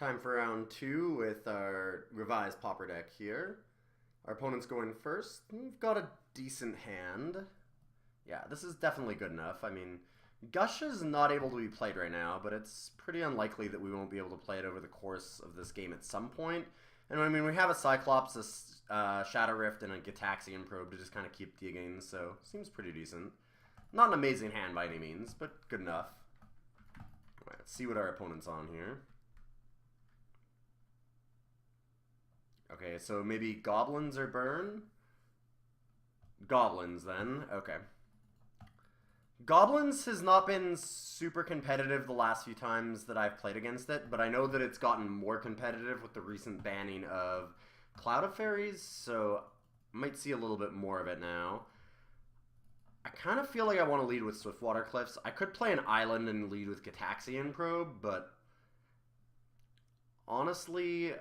Time for round 2 with our revised Pauper deck here. Our opponent's going first. We've got a decent hand. Yeah, this is definitely good enough. I mean, Gush is not able to be played right now, but it's pretty unlikely that we won't be able to play it over the course of this game at some point. And I mean, we have a Cyclops, a Shadow Rift, and a Gitaxian Probe to just kind of keep digging, so seems pretty decent. Not an amazing hand by any means, but good enough. Alright, let's see what our opponent's on here. Okay, so maybe Goblins or Burn? Goblins, then. Okay. Goblins has not been super competitive the last few times that I've played against it, but I know that it's gotten more competitive with the recent banning of Cloud of Fairies, so I might see a little bit more of it now. I kind of feel like I want to lead with Swiftwater Cliffs. I could play an island and lead with Gitaxian Probe, but honestly,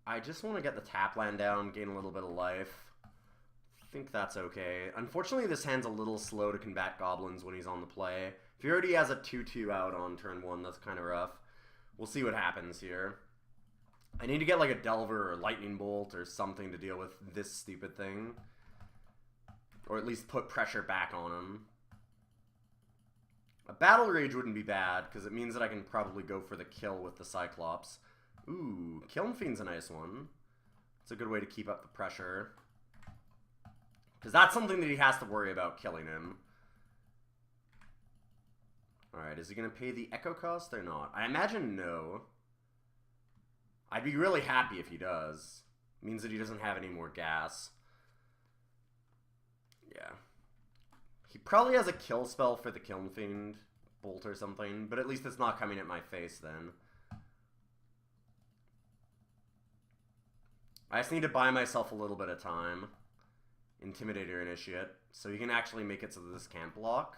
I just want to get the tap land down, gain a little bit of life. I think that's okay. Unfortunately, this hand's a little slow to combat goblins when he's on the play. If he already has a 2-2 out on turn 1, that's kind of rough. We'll see what happens here. I need to get like a Delver or Lightning Bolt or something to deal with this stupid thing. Or at least put pressure back on him. A Battle Rage wouldn't be bad, because it means that I can probably go for the kill with the Cyclops. Ooh, Kiln Fiend's a nice one. It's a good way to keep up the pressure. Because that's something that he has to worry about killing him. Alright, is he going to pay the Echo cost or not? I imagine no. I'd be really happy if he does. It means that he doesn't have any more gas. Yeah. He probably has a kill spell for the Kiln Fiend Bolt or something, but at least it's not coming at my face then. I just need to buy myself a little bit of time. Intimidator Initiate, so he can actually make it so that this can't block,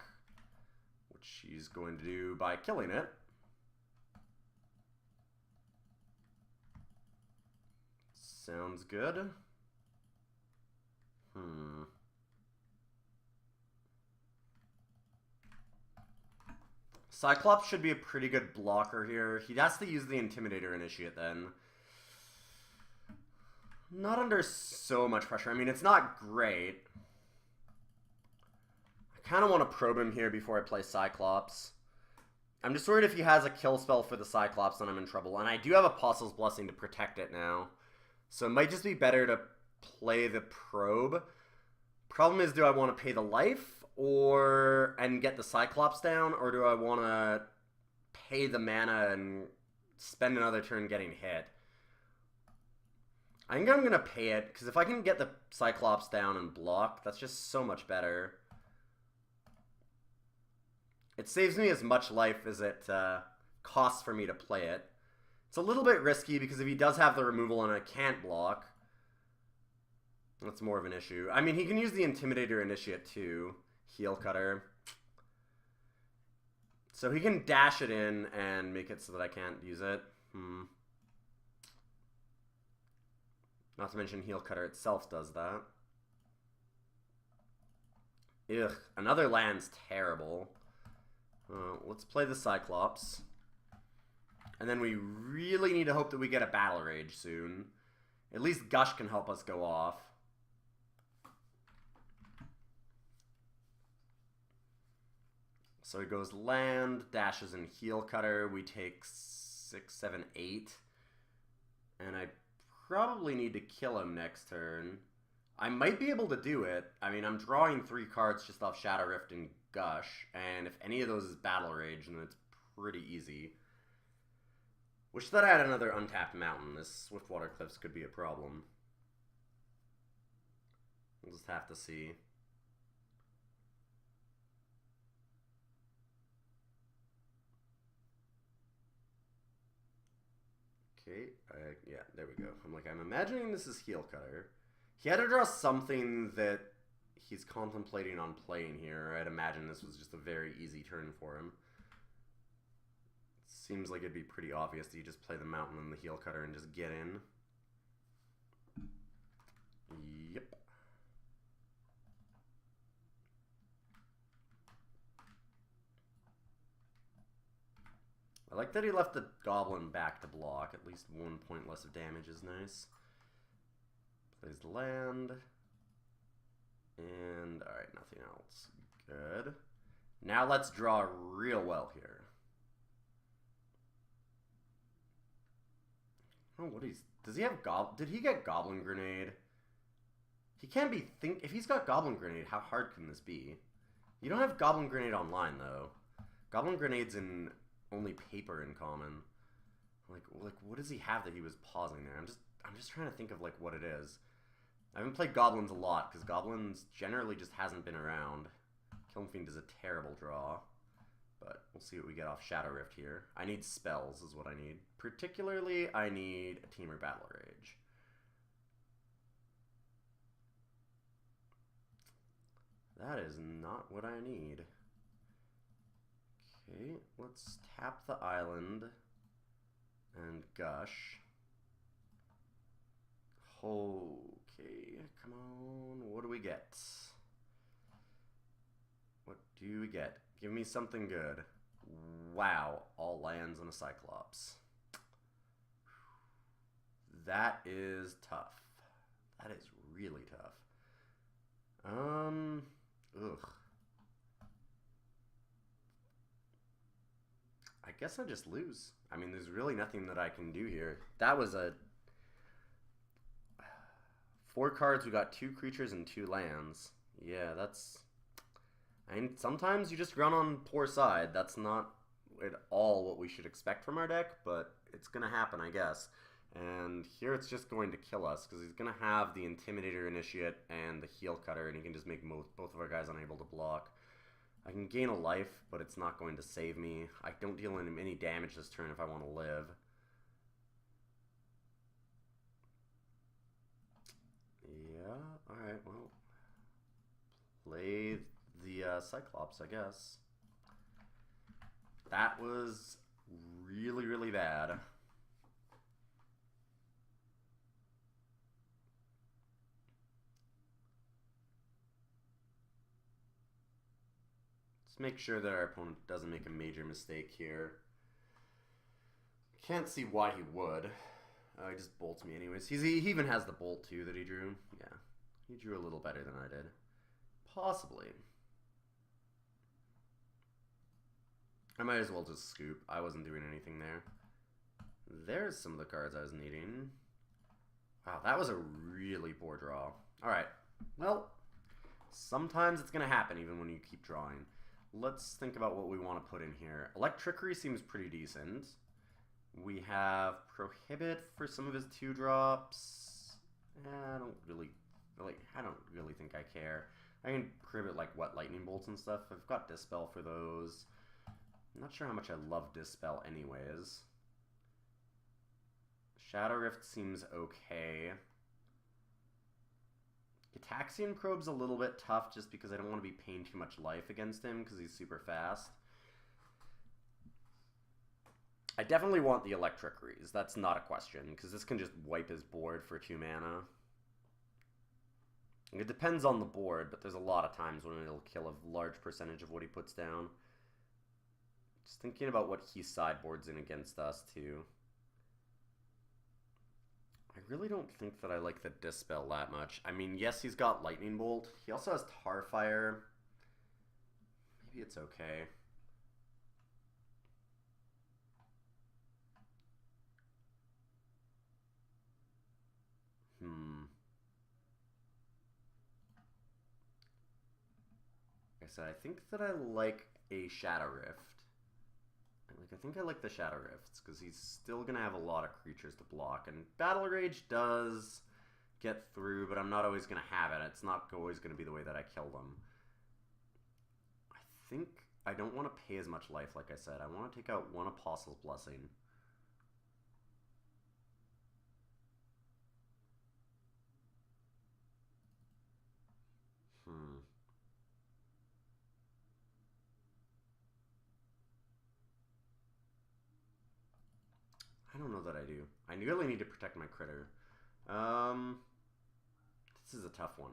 which he's going to do by killing it. Sounds good. Cyclops should be a pretty good blocker here. He has to use the Intimidator Initiate then. Not under so much pressure. I mean, it's not great. I kind of want to probe him here before I play Cyclops. I'm just worried if he has a kill spell for the Cyclops, then I'm in trouble. And I do have Apostle's Blessing to protect it now. So it might just be better to play the probe. Problem is, do I want to pay the life and get the Cyclops down? Or do I want to pay the mana and spend another turn getting hit? I think I'm going to pay it, because if I can get the Cyclops down and block, that's just so much better. It saves me as much life as it costs for me to play it. It's a little bit risky, because if he does have the removal and I can't block, that's more of an issue. I mean, he can use the Intimidator Initiate too. Heel Cutter. So he can dash it in and make it so that I can't use it. Not to mention Heel Cutter itself does that. Ugh, another land's terrible. Let's play the Cyclops. And then we really need to hope that we get a Battle Rage soon. At least Gush can help us go off. So he goes land, dashes in Heel Cutter. We take 6, 7, 8. And I probably need to kill him next turn. I might be able to do it. I mean, I'm drawing 3 cards just off Shadow Rift and Gush, and if any of those is Battle Rage, then it's pretty easy. Wish that I had another untapped mountain. This Swiftwater Cliffs could be a problem. We'll just have to see. Okay, yeah, there we go. I'm imagining this is Heel Cutter. He had to draw something that he's contemplating on playing here. I'd imagine this was just a very easy turn for him. Seems like it'd be pretty obvious that you just play the mountain and the Heel Cutter and just get in. Yep. I like that he left the goblin back to block. At least 1 point less of damage is nice. Plays the land. And, alright, nothing else. Good. Now let's draw real well here. Oh, what he's... Does he have Did he get Goblin Grenade? He can't be If he's got Goblin Grenade, how hard can this be? You don't have Goblin Grenade online, though. Goblin Grenade's in only Pauper in common. Like, what does he have that he was pausing there? I'm just trying to think of, like, what it is. I haven't played Goblins a lot, because Goblins generally just hasn't been around. Ilyon Fiend is a terrible draw. But we'll see what we get off Shadow Rift here. I need spells is what I need. Particularly, I need a Temur Battle Rage. That is not what I need. Okay, let's tap the island and gush. Okay, come on. What do we get? What do we get? Give me something good. Wow, all lands and a Cyclops. That is tough. That is really tough. Ugh. I guess I just lose. I mean, there's really nothing that I can do here. That was a... 4 cards, we got 2 creatures and 2 lands. Yeah, that's... I mean, sometimes you just run on poor side. That's not at all what we should expect from our deck, but it's going to happen, I guess. And here it's just going to kill us, because he's going to have the Intimidator Initiate and the Heel Cutter, and he can just make both of our guys unable to block. I can gain a life, but it's not going to save me. I don't deal any damage this turn if I want to live. Yeah, alright, well. Play the Cyclops, I guess. That was really, really bad. Let's make sure that our opponent doesn't make a major mistake here. Can't see why he would. He just bolts me anyways. He even has the bolt too that he drew. Yeah, he drew a little better than I did. Possibly. I might as well just scoop. I wasn't doing anything there. There's some of the cards I was needing. Wow, that was a really poor draw. Alright, well, sometimes it's going to happen even when you keep drawing. Let's think about what we want to put in here. Electrickery seems pretty decent. We have Prohibit for some of his 2-drops. I don't really think I care. I can Prohibit like what Lightning Bolts and stuff. I've got Dispel for those. I'm not sure how much I love Dispel anyways. Shadow Rift seems okay. Gitaxian Probe's a little bit tough just because I don't want to be paying too much life against him because he's super fast. I definitely want the Electrickeries. That's not a question because this can just wipe his board for 2 mana. It depends on the board, but there's a lot of times when it'll kill a large percentage of what he puts down. Just thinking about what he sideboards in against us, too. I really don't think that I like the Dispel that much. I mean, yes, he's got Lightning Bolt. He also has Tarfire. Maybe it's okay. Like I said, I think that I like a Shadow Rift. I think I like the Shadow Rifts, because he's still going to have a lot of creatures to block. And Battle Rage does get through, but I'm not always going to have it. It's not always going to be the way that I kill them. I think I don't want to pay as much life, like I said. I want to take out 1 Apostle's Blessing. I don't know that I do. I really need to protect my critter. This is a tough one.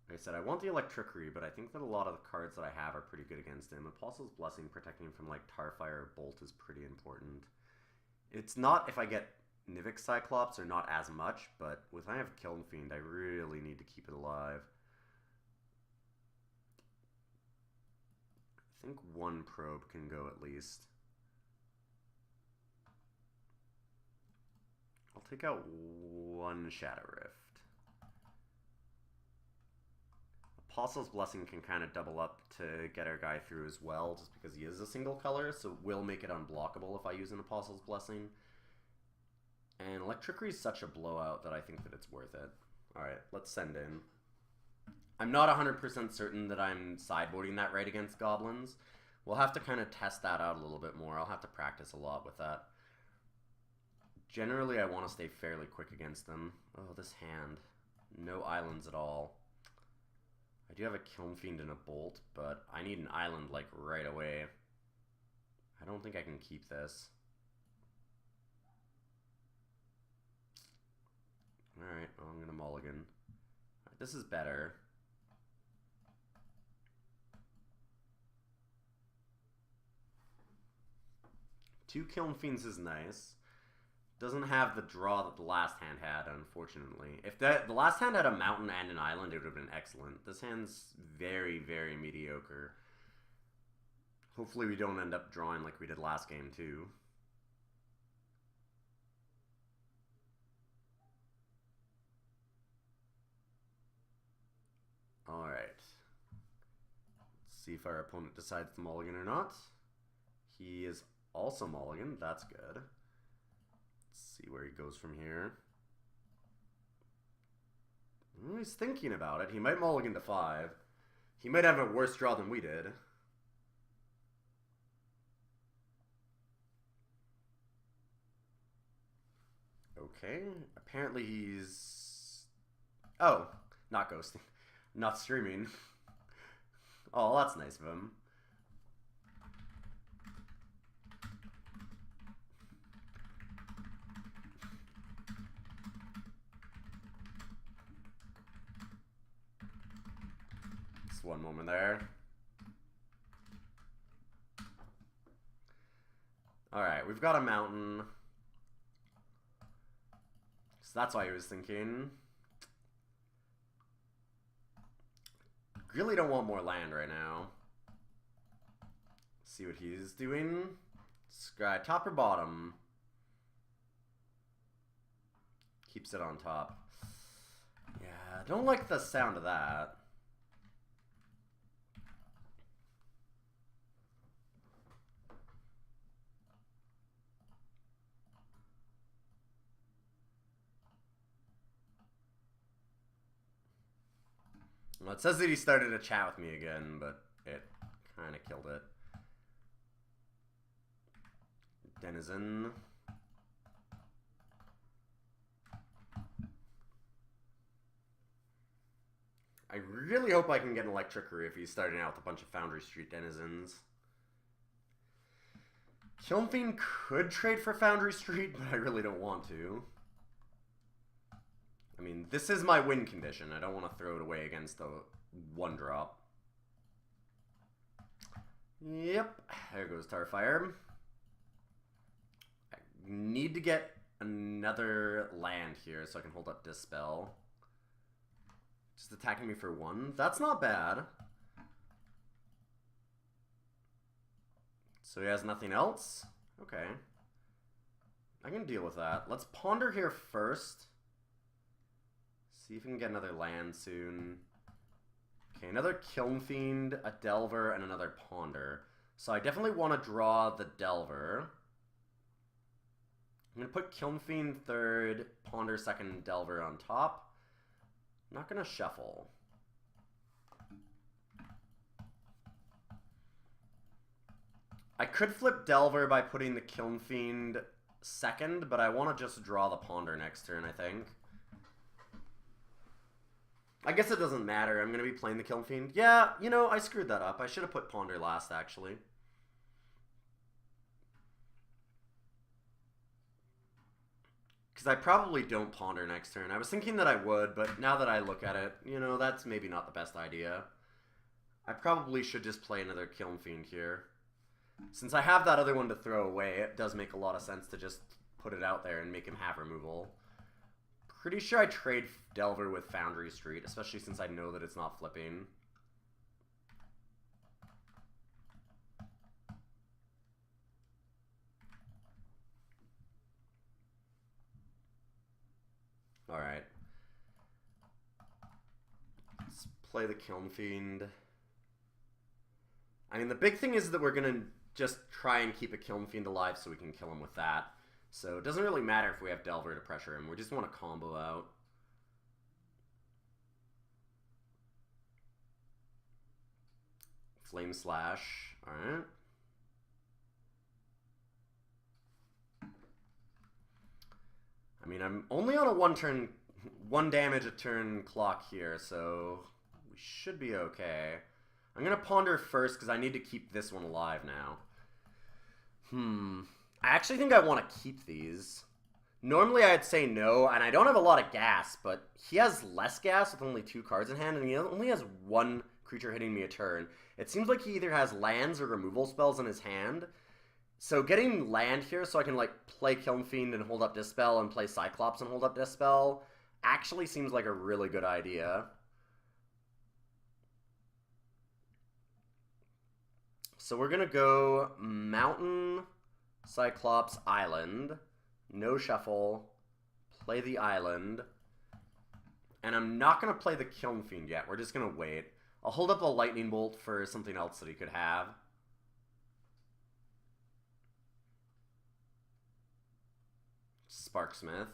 Like I said, I want the Electrickery, but I think that a lot of the cards that I have are pretty good against him. Apostle's Blessing protecting him from like Tarfire or Bolt is pretty important. It's not if I get Nivik Cyclops or not as much, but with I have Kiln Fiend, I really need to keep it alive. I think one probe can go at least. I'll take out one Shadow Rift. Apostle's Blessing can kind of double up to get our guy through as well, just because he is a single color, so it will make it unblockable if I use an Apostle's Blessing. And Electrickery is such a blowout that I think that it's worth it. Alright, let's send in. I'm not 100% certain that I'm sideboarding that right against goblins. We'll have to kind of test that out a little bit more. I'll have to practice a lot with that. Generally, I want to stay fairly quick against them. Oh, this hand. No islands at all. I do have a Kiln Fiend and a Bolt, but I need an island, like, right away. I don't think I can keep this. Alright, well, I'm gonna mulligan. Right, this is better. Two Kiln Fiends is nice. Doesn't have the draw that the last hand had, unfortunately. If the last hand had a mountain and an island, it would have been excellent. This hand's very, very mediocre. Hopefully we don't end up drawing like we did last game, too. Alright. Let's see if our opponent decides to mulligan or not. He is also mulligan. That's good. See where he goes from here. Well, he's thinking about it. He might mulligan to 5. He might have a worse draw than we did. Okay. Apparently he's... Oh, not ghosting. Not streaming. Oh, that's nice of him. One moment there. Alright, we've got a mountain. So that's why he was thinking. Really don't want more land right now. See what he's doing. Scry, top or bottom? Keeps it on top. Yeah, don't like the sound of that. Well, it says that he started a chat with me again, but it kind of killed it. Denizen. I really hope I can get an Electrickery if he's starting out with a bunch of Foundry Street Denizens. Kiln Fiend could trade for Foundry Street, but I really don't want to. I mean, this is my win condition. I don't want to throw it away against a 1-drop. Yep, there goes Tarfire. I need to get another land here so I can hold up Dispel. Just attacking me for 1. That's not bad. So he has nothing else? Okay. I can deal with that. Let's ponder here first. See if we can get another land soon. Okay, another Kiln Fiend, a Delver, and another Ponder. So I definitely want to draw the Delver. I'm going to put Kiln Fiend 3rd, Ponder 2nd, Delver on top. I'm not going to shuffle. I could flip Delver by putting the Kiln Fiend 2nd, but I want to just draw the Ponder next turn, I think. I guess it doesn't matter. I'm going to be playing the Kiln Fiend. Yeah, you know, I screwed that up. I should have put Ponder last, actually. Because Because I probably don't ponder next turn. I was thinking that I would, but now that I look at it, you know, that's maybe not the best idea. I probably should just play another Kiln Fiend here. Since I have that other one to throw away, it does make a lot of sense to just put it out there and make him have removal. Pretty sure I trade Delver with Foundry Street, especially since I know that it's not flipping. Alright. Let's play the Kiln Fiend. I mean, the big thing is that we're going to just try and keep a Kiln Fiend alive so we can kill him with that. So it doesn't really matter if we have Delver to pressure him. We just want to combo out. Flame Slash. Alright. I mean, I'm only on a one damage a turn clock here, so we should be okay. I'm going to ponder first because I need to keep this one alive now. I actually think I want to keep these. Normally I'd say no, and I don't have a lot of gas, but he has less gas with only 2 cards in hand, and he only has 1 creature hitting me a turn. It seems like he either has lands or removal spells in his hand. So getting land here so I can like play Kiln Fiend and hold up Dispel and play Cyclops and hold up Dispel actually seems like a really good idea. So we're going to go Mountain, Cyclops, Island, no shuffle, play the Island, and I'm not going to play the Kiln Fiend yet. We're just going to wait. I'll hold up a Lightning Bolt for something else that he could have. Sparksmith.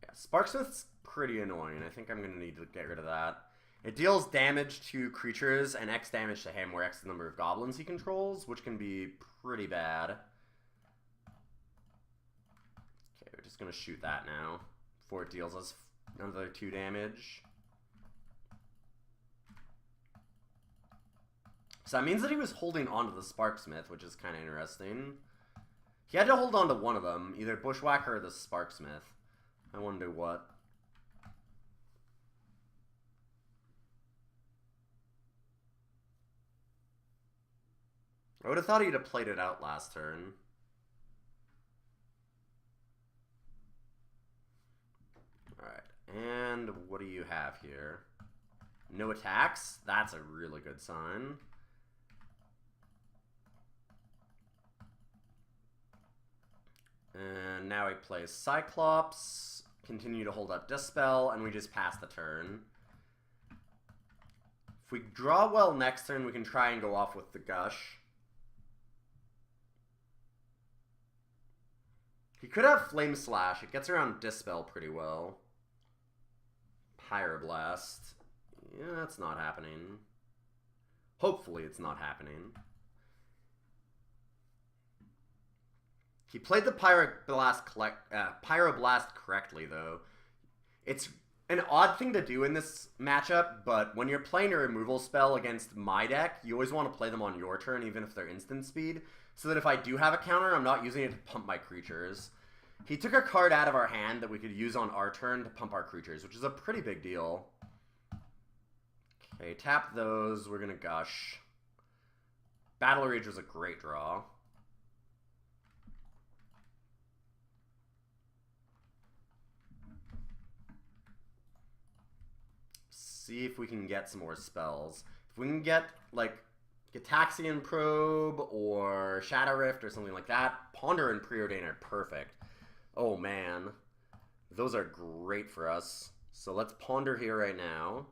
Yeah, Sparksmith's pretty annoying. I think I'm going to need to get rid of that. It deals damage to creatures and X damage to him, where X is the number of goblins he controls, which can be pretty bad. Okay, we're just going to shoot that now before it deals us another 2 damage. So that means that he was holding on to the Sparksmith, which is kind of interesting. He had to hold on to one of them, either Bushwhacker or the Sparksmith. I wonder what. I would have thought he'd have played it out last turn. Alright, and what do you have here? No attacks? That's a really good sign. And now he plays Cyclops, continue to hold up Dispel, and we just pass the turn. If we draw well next turn, we can try and go off with the Gush. He could have Flame Slash. It gets around Dispel pretty well. Pyroblast. Yeah, that's not happening. Hopefully it's not happening. He played the Pyroblast correctly, though. It's an odd thing to do in this matchup, but when you're playing a removal spell against my deck, you always want to play them on your turn, even if they're instant speed, so that if I do have a counter, I'm not using it to pump my creatures. He took a card out of our hand that we could use on our turn to pump our creatures, which is a pretty big deal. Okay, tap those. We're going to Gush. Battle Rage was a great draw. See if we can get some more spells. If we can get, like, Gitaxian Probe or Shadow Rift or something like that, Ponder and Preordain are perfect. Oh, man. Those are great for us. So let's Ponder here right now.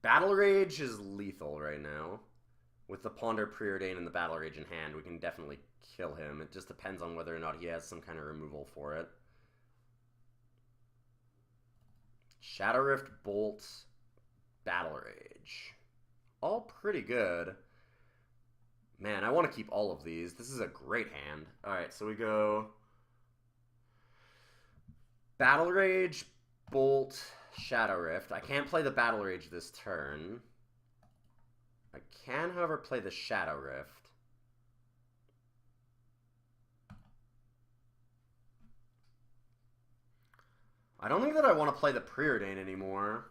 Battle Rage is lethal right now. With the Ponder, Preordain, and the Battle Rage in hand, we can definitely kill him. It just depends on whether or not he has some kind of removal for it. Shadow Rift, Bolt, Battle Rage. All pretty good. Man, I want to keep all of these. This is a great hand. Alright, so we go Battle Rage, Bolt, Shadow Rift. I can't play the Battle Rage this turn. I can, however, play the Shadow Rift. I don't think that I want to play the Preordain anymore.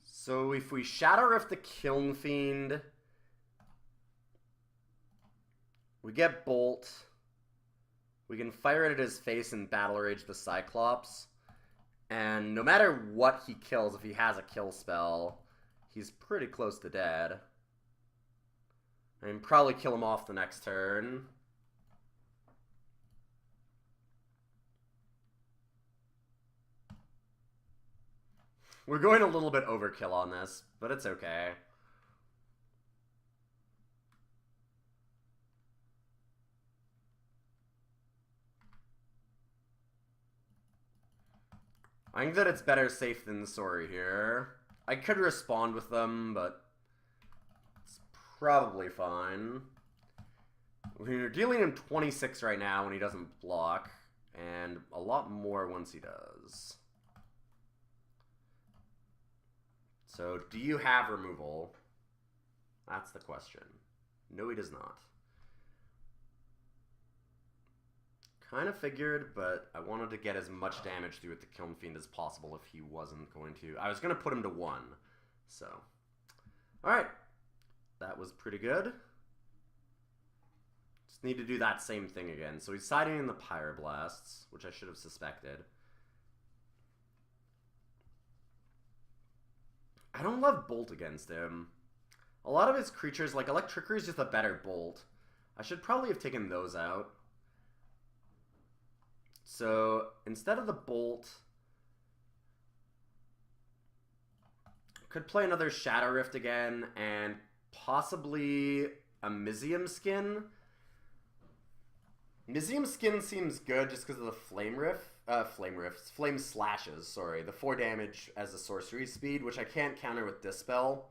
So if we Shadow Rift the Kiln Fiend, we get Bolt. We can fire it at his face and Battle Rage the Cyclops. And no matter what he kills, if he has a kill spell, he's pretty close to dead. I mean, probably kill him off the next turn. We're going a little bit overkill on this, but it's okay. I think that it's better safe than sorry here. I could respond with them, but it's probably fine. We're dealing him 26 right now when he doesn't block, and a lot more once he does. So, do you have removal? That's the question. No, he does not. Kind of figured, but I wanted to get as much damage through with the Kiln Fiend as possible if he wasn't going to. I was going to put him to 1, so. Alright. That was pretty good. Just need to do that same thing again. So he's siding in the Pyroblasts, which I should have suspected. I don't love Bolt against him. A lot of his creatures, like Electrickery is just a better Bolt. I should probably have taken those out. So, instead of the Bolt, could play another Shadow Rift again, and possibly a Mizium Skin. Mizium Skin seems good just because of the Flame Slashes, sorry. The 4 damage as a sorcery speed, which I can't counter with Dispel.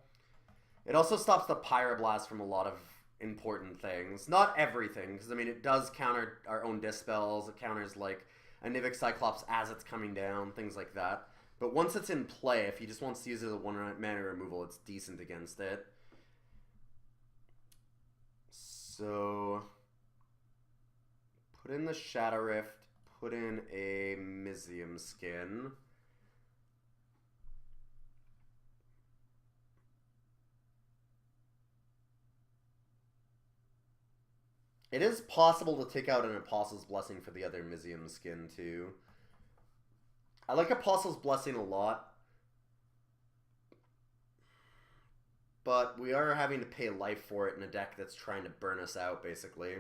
It also stops the Pyroblast from a lot of important things. Not everything, because I mean it does counter our own Dispels. It counters like a Nivik Cyclops as it's coming down, things like that. But once it's in play, if he just wants to use it as a 1-mana removal, it's decent against it. So put in the Shadow Rift, put in a Mizium Skin. It is possible to take out an Apostle's Blessing for the other Mizium Skin, too. I like Apostle's Blessing a lot. But we are having to pay life for it in a deck that's trying to burn us out, basically.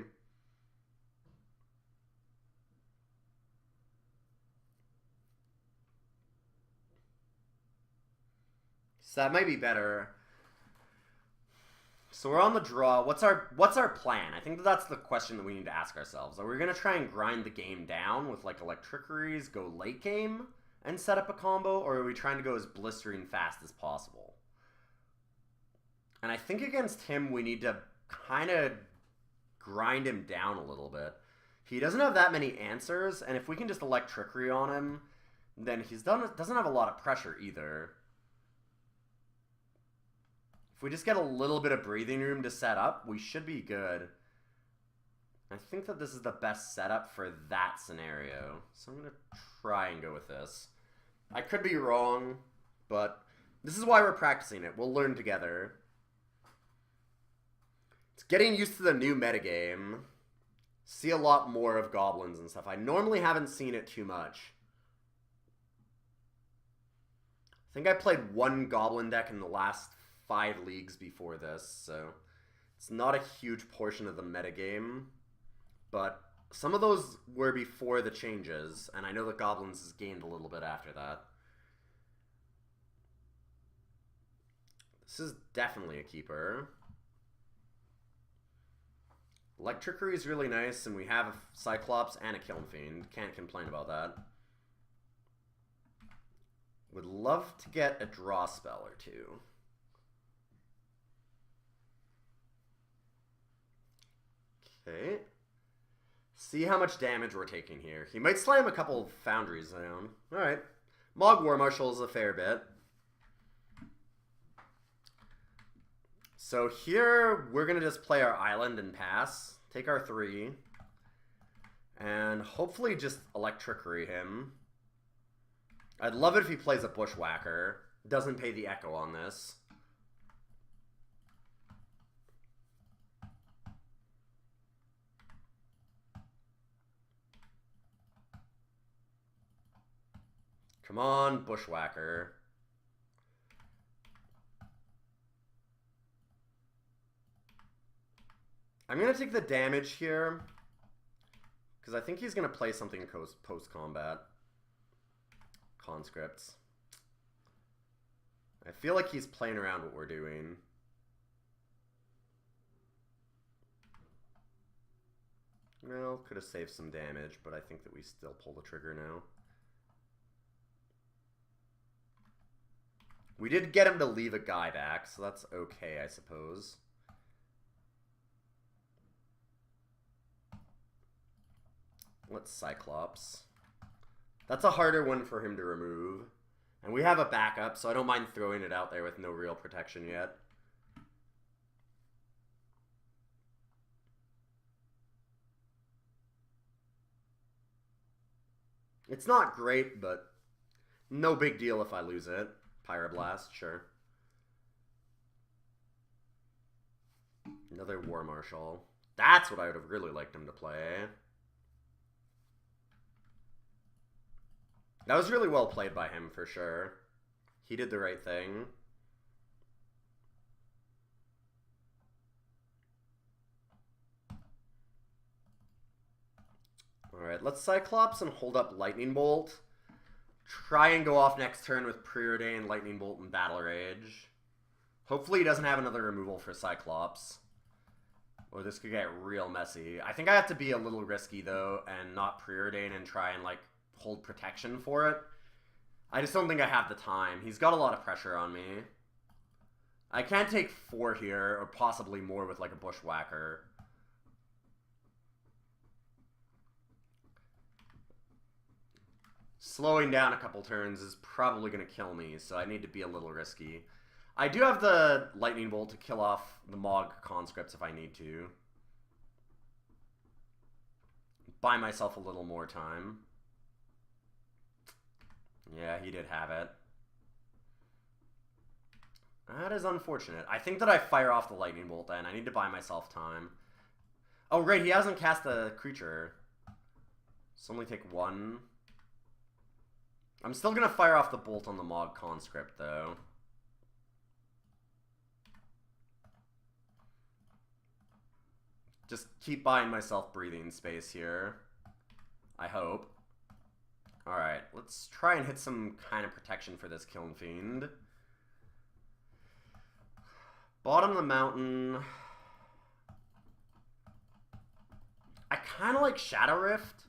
So that might be better. So we're on the draw. What's our plan? I think that's the question that we need to ask ourselves. Are we going to try and grind the game down with like Electrickeries, go late game, and set up a combo? Or are we trying to go as blistering fast as possible? And I think against him we need to kind of grind him down a little bit. He doesn't have that many answers, and if we can just Electrickery on him, then he doesn't have a lot of pressure either. If we just get a little bit of breathing room to set up, we should be good. I think that this is the best setup for that scenario. So I'm going to try and go with this. I could be wrong, but this is why we're practicing it. We'll learn together. It's getting used to the new metagame. See a lot more of goblins and stuff. I normally haven't seen it too much. I think I played one goblin deck in the last 5 leagues before this, so it's not a huge portion of the metagame, but some of those were before the changes, and I know that goblins has gained a little bit after that. This is definitely a keeper. Electrickery is really nice, and we have a Cyclops and a Kiln Fiend. Can't complain about that. Would love to get a draw spell or two. Okay. See how much damage we're taking here. He might slam a couple of Foundries down. Alright. Mog War Marshal is a fair bit. So here, we're going to just play our island and pass. Take our 3. And hopefully just electrickery him. I'd love it if he plays a Bushwhacker. Doesn't pay the echo on this. Come on, Bushwhacker. I'm going to take the damage here, because I think he's going to play something post-combat. Conscripts. I feel like he's playing around what we're doing. Well, could have saved some damage, but I think that we still pull the trigger now. We did get him to leave a guy back, so that's okay, I suppose. Let's Cyclops. That's a harder one for him to remove. And we have a backup, so I don't mind throwing it out there with no real protection yet. It's not great, but no big deal if I lose it. Pyroblast, sure. Another War Marshal. That's what I would have really liked him to play. That was really well played by him, for sure. He did the right thing. Alright, let's Cyclops and hold up Lightning Bolt. Try and go off next turn with Preordain, Lightning Bolt, and Battle Rage. Hopefully he doesn't have another removal for Cyclops. Or this could get real messy. I think I have to be a little risky, though, and not Preordain and try and, like, hold protection for it. I just don't think I have the time. He's got a lot of pressure on me. I can't take 4 here, or possibly more with, like, a Bushwhacker. Slowing down a couple turns is probably going to kill me, so I need to be a little risky. I do have the Lightning Bolt to kill off the Mog conscripts if I need to. Buy myself a little more time. Yeah, he did have it. That is unfortunate. I think that I fire off the Lightning Bolt then. I need to buy myself time. Oh, right, he hasn't cast a creature. So only take 1. I'm still going to fire off the Bolt on the Mog conscript, though. Just keep buying myself breathing space here. I hope. Alright, let's try and hit some kind of protection for this Kiln Fiend. Bottom of the mountain. I kind of like Shadow Rift.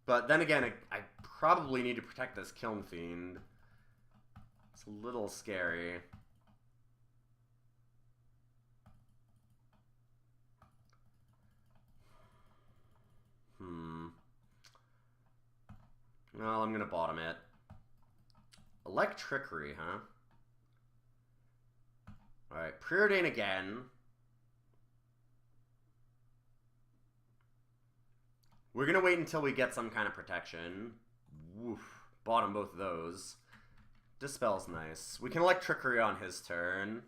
But then again, I probably need to protect this Kiln Fiend. It's a little scary. Well, I'm going to bottom it. Electrickery, huh? Alright, Preordain again. We're going to wait until we get some kind of protection. Woof. Bottom both of those. Dispel's nice. We can Electrickery on his turn.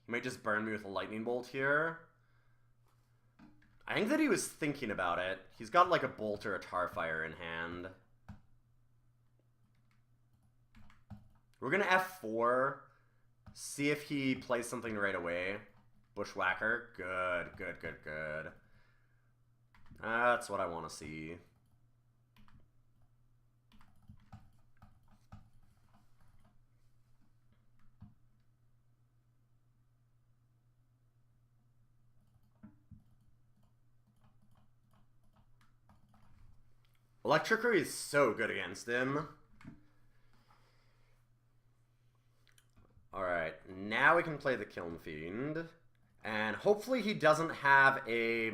He might just burn me with a Lightning Bolt here. I think that he was thinking about it. He's got like a Bolt or a Tarfire in hand. We're going to F4. See if he plays something right away. Bushwhacker. Good, good, good, good. That's what I want to see. Electrickery is so good against him. Alright, now we can play the Kiln Fiend. And hopefully he doesn't have a,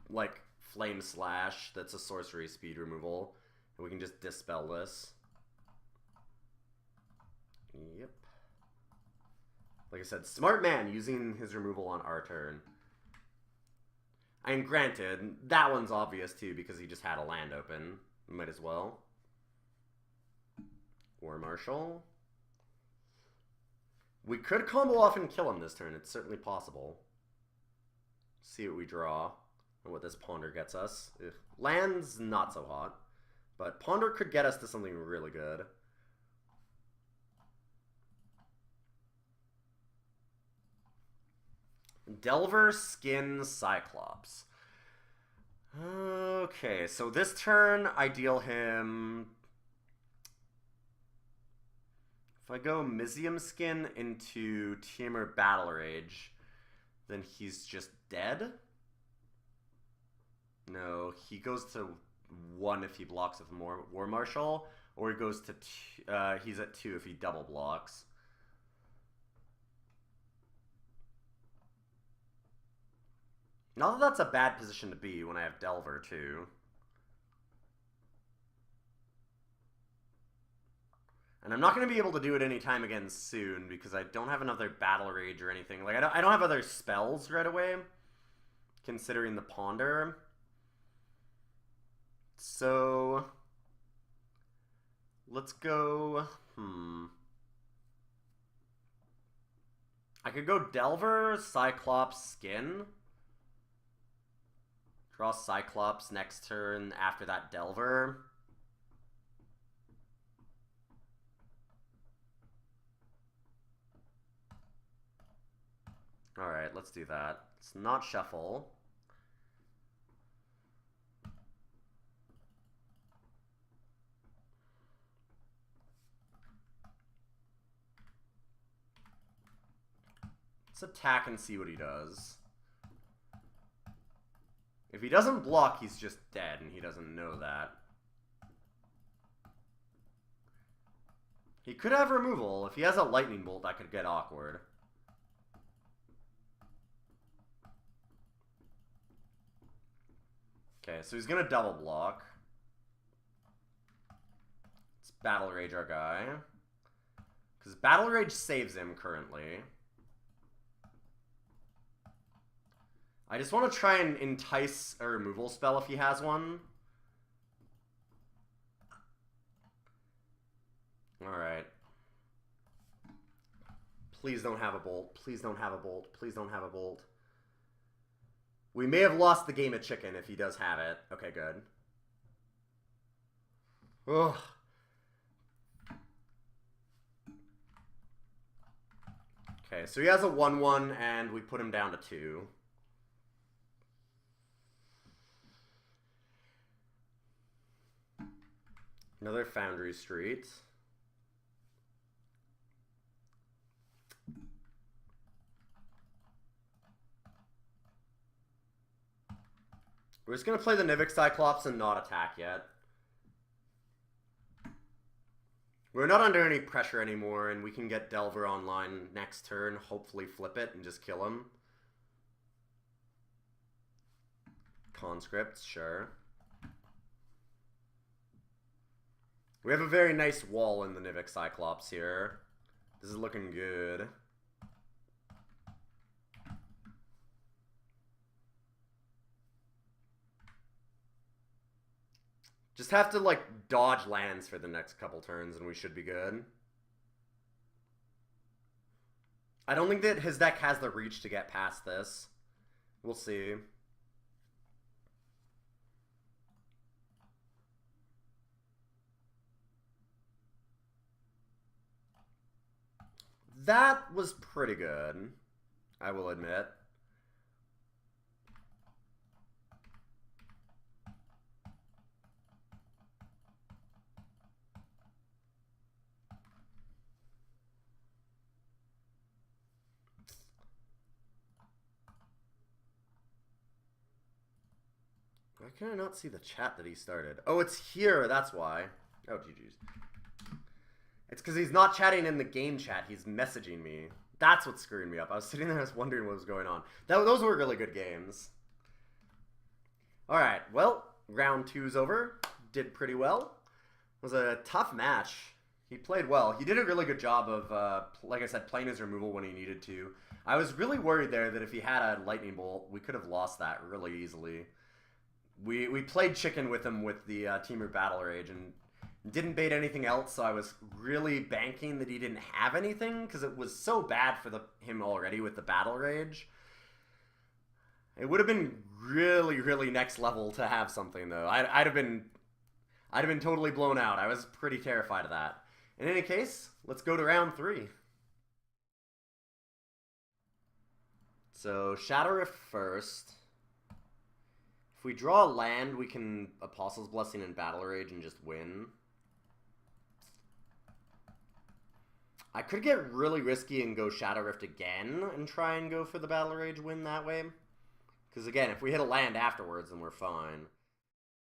like, Flame Slash that's a sorcery speed removal. And we can just dispel this. Like I said, smart man using his removal on our turn. And granted, that one's obvious too because he just had a land open. Might as well. War Marshal. We could combo off and kill him this turn. It's certainly possible. See what we draw and what this Ponder gets us. Ugh. Land's not so hot, but Ponder could get us to something really good. Delver, Skin, Cyclops. Okay, so this turn I deal him... If I go Mizium Skin into Temur Battle Rage, then he's just dead? No, he goes to 1 if he blocks with War Marshal, or he goes to he's at 2 if he double blocks. Not that that's a bad position to be when I have Delver too. And I'm not going to be able to do it anytime again soon because I don't have another Battle Rage or anything. Like I don't have other spells right away, considering the Ponder. So let's go. I could go Delver, Cyclops, Skin. Draw Cyclops next turn after that Delver. Alright, let's do that. It's not shuffle. Let's attack and see what he does. If he doesn't block, he's just dead, and he doesn't know that. He could have removal. If he has a lightning bolt, that could get awkward. Okay, so he's gonna double block. Let's Battle Rage our guy. Because Battle Rage saves him currently. I just want to try and entice a removal spell if he has one. Alright. Please don't have a bolt. Please don't have a bolt. Please don't have a bolt. We may have lost the game of chicken if he does have it. Okay, good. Ugh. Okay, so he has a 1/1 and we put him down to 2. Another Foundry Street. We're just going to play the Nivik Cyclops and not attack yet. We're not under any pressure anymore, and we can get Delver online next turn, hopefully flip it and just kill him. Conscripts, sure. We have a very nice wall in the Nivik Cyclops here. This is looking good. Just have to, like, dodge lands for the next couple turns and we should be good. I don't think that his deck has the reach to get past this. We'll see. That was pretty good, I will admit. Why can I not see the chat that he started? Oh, it's here, that's why. Oh, GG's. It's because he's not chatting in the game chat. He's messaging me. That's what's screwing me up. I was sitting there, I was wondering what was going on. Those were really good games. Alright, well, round 2's over. Did pretty well. It was a tough match. He played well. He did a really good job of, like I said, playing his removal when he needed to. I was really worried there that if he had a lightning bolt, we could have lost that really easily. We played chicken with him with the Team Root Battle Rage and didn't bait anything else, so I was really banking that he didn't have anything because it was so bad for him already with the Battle Rage. It would have been really, really next level to have something though. I'd have been totally blown out. I was pretty terrified of that. In any case, let's go to round 3. So Shadow Rift first. If we draw a land, we can Apostle's Blessing and Battle Rage and just win. I could get really risky and go Shadow Rift again and try and go for the Battle Rage win that way. Because again, if we hit a land afterwards, then we're fine.